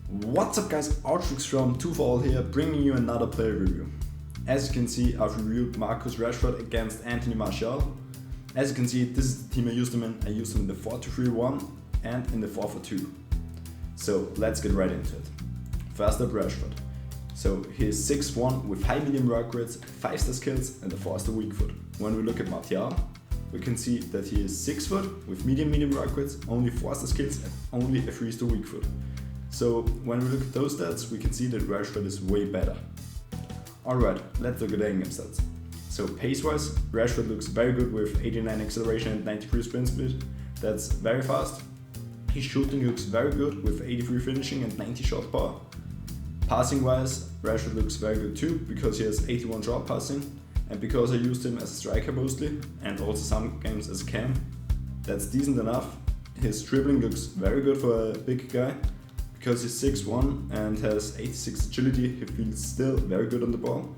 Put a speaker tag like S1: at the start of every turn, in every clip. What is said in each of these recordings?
S1: What's up guys, Outrix from 2for here, bringing you another player review. As you can see, I've reviewed Marcus Rashford against Anthony Martial. As you can see, this is the team I used him in. I used him in the 4-2-3-1 and in the 4-4-2. So let's get right into it. First up, Rashford. So he is 6'1 with high medium work rates, 5-star skills and a 4-star weak foot. When we look at Martial, we can see that he is 6 foot with medium work rates, only 4-star skills and only a 3-star weak foot. So when we look at those stats, we can see that Rashford is way better. Alright, let's look at the in-game stats. So pace-wise, Rashford looks very good with 89 acceleration and 93 sprint speed. That's very fast. His shooting looks very good with 83 finishing and 90 shot power. Passing-wise, Rashford looks very good too because he has 81 short passing, and because I used him as a striker mostly and also some games as a cam, that's decent enough. His dribbling looks very good for a big guy. Because he's 6'1 and has 86 agility, he feels still very good on the ball.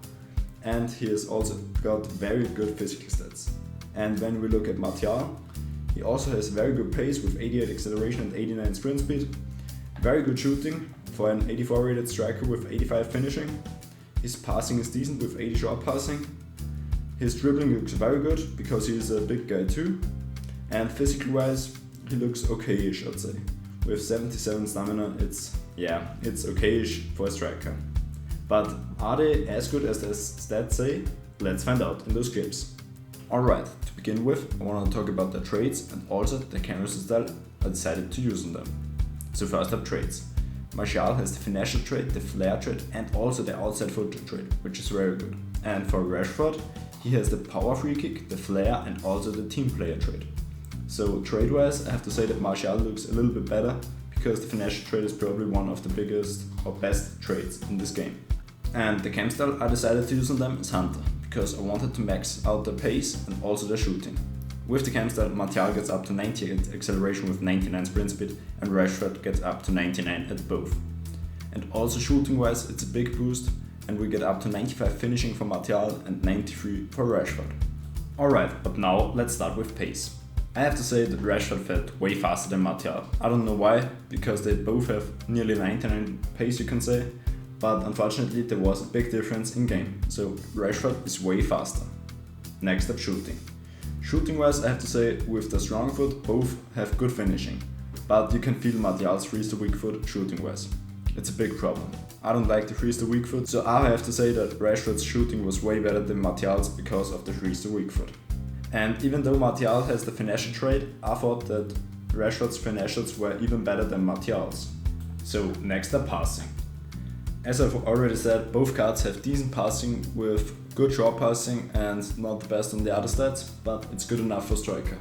S1: And he has also got very good physical stats. And when we look at Martial, he also has very good pace with 88 acceleration and 89 sprint speed. Very good shooting for an 84 rated striker with 85 finishing. His passing is decent with 80 short passing. His dribbling looks very good because he is a big guy too. And physically wise, he looks okay-ish, I'd say. With 77 stamina, it's okay-ish for a striker. But are they as good as the stats say? Let's find out in those clips. Alright, to begin with, I want to talk about the traits and also the camera style I decided to use on them. So first up, traits. Martial has the finesse trait, the flair trait and also the outside foot trait, which is very good. And for Rashford, he has the power free kick, the flair and also the team player trait. So trade-wise, I have to say that Martial looks a little bit better because the finesse trade is probably one of the biggest or best trades in this game. And the cam style I decided to use on them is Hunter because I wanted to max out the pace and also the shooting. With the cam style, Martial gets up to 98 acceleration with 99 sprint speed and Rashford gets up to 99 at both. And also shooting-wise, it's a big boost and we get up to 95 finishing for Martial and 93 for Rashford. Alright, but now let's start with pace. I have to say that Rashford felt way faster than Martial. I don't know why, because they both have nearly 99 pace you can say, but unfortunately there was a big difference in game, so Rashford is way faster. Next up, shooting. Shooting wise, I have to say with the strong foot both have good finishing, but you can feel Martial's 3-star weak foot shooting wise. It's a big problem. I don't like the 3-star weak foot, so I have to say that Rashford's shooting was way better than Martial's because of the 3-star weak foot. And even though Martial has the finesse trait, I thought that Rashford's finesse were even better than Martial's. So next up, passing. As I've already said, both cards have decent passing with good short passing and not the best on the other stats, but it's good enough for striker.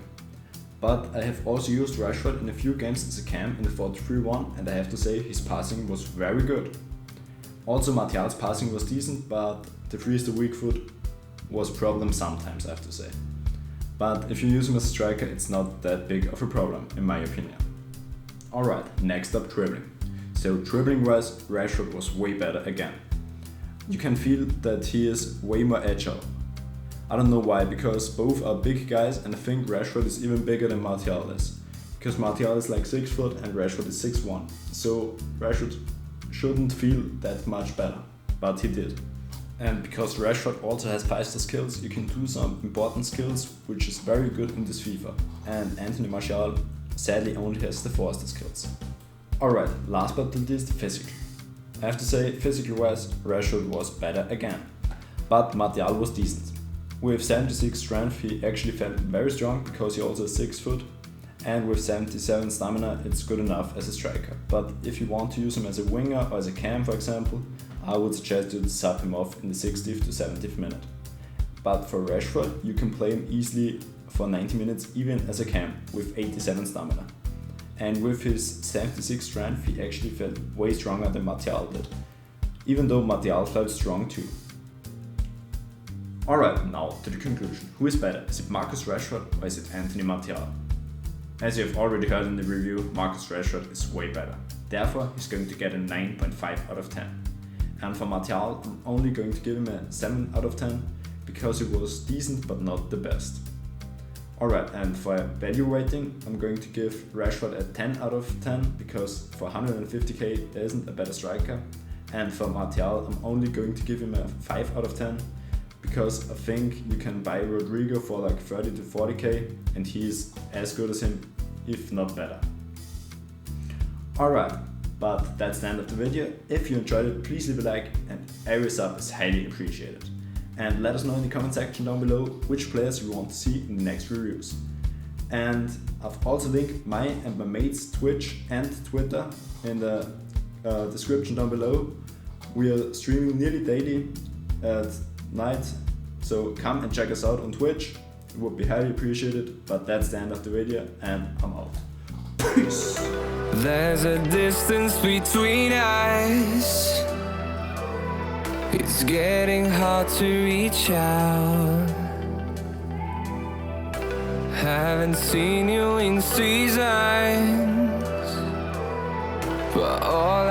S1: But I have also used Rashford in a few games as a cam in the 4-3-1 and I have to say his passing was very good. Also Martial's passing was decent, but the 3-star weak foot was a problem sometimes, I have to say. But if you use him as a striker, it's not that big of a problem, in my opinion. Alright, next up, dribbling. So dribbling wise, Rashford was way better again. You can feel that he is way more agile. I don't know why, because both are big guys and I think Rashford is even bigger than Martial is. Because Martial is like 6 foot and Rashford is 6'1. So Rashford shouldn't feel that much better, but he did. And because Rashford also has 5-star skills, you can do some important skills, which is very good in this FIFA. And Anthony Martial sadly only has the 4-star skills. Alright, last but not least, physical. I have to say, physically wise, Rashford was better again. But Martial was decent. With 76 strength, he actually felt very strong because he also has 6 foot. And with 77 stamina, it's good enough as a striker. But if you want to use him as a winger or as a cam, for example, I would suggest you to sub him off in the 60th to 70th minute. But for Rashford, you can play him easily for 90 minutes even as a cam with 87 stamina. And with his 76 strength, he actually felt way stronger than Martial did, even though Martial felt strong too. Alright, now to the conclusion. Who is better? Is it Marcus Rashford or is it Anthony Martial? As you have already heard in the review, Marcus Rashford is way better. Therefore, he's going to get a 9.5 out of 10. And for Martial, I'm only going to give him a 7 out of 10 because he was decent but not the best. Alright, and for value rating, I'm going to give Rashford a 10 out of 10 because for 150k there isn't a better striker. And for Martial, I'm only going to give him a 5 out of 10 because I think you can buy Rodrigo for like 30 to 40k and he's as good as him, if not better. Alright, but that's the end of the video. If you enjoyed it, please leave a like and every sub is highly appreciated. And let us know in the comment section down below which players you want to see in the next reviews. And I've also linked my and my mate's Twitch and Twitter in the description down below. We are streaming nearly daily at night, so come and check us out on Twitch. It would be highly appreciated, but that's the end of the video and I'm out. Peace!
S2: There's a distance between us. It's getting hard to reach out. Haven't seen you in seasons, but all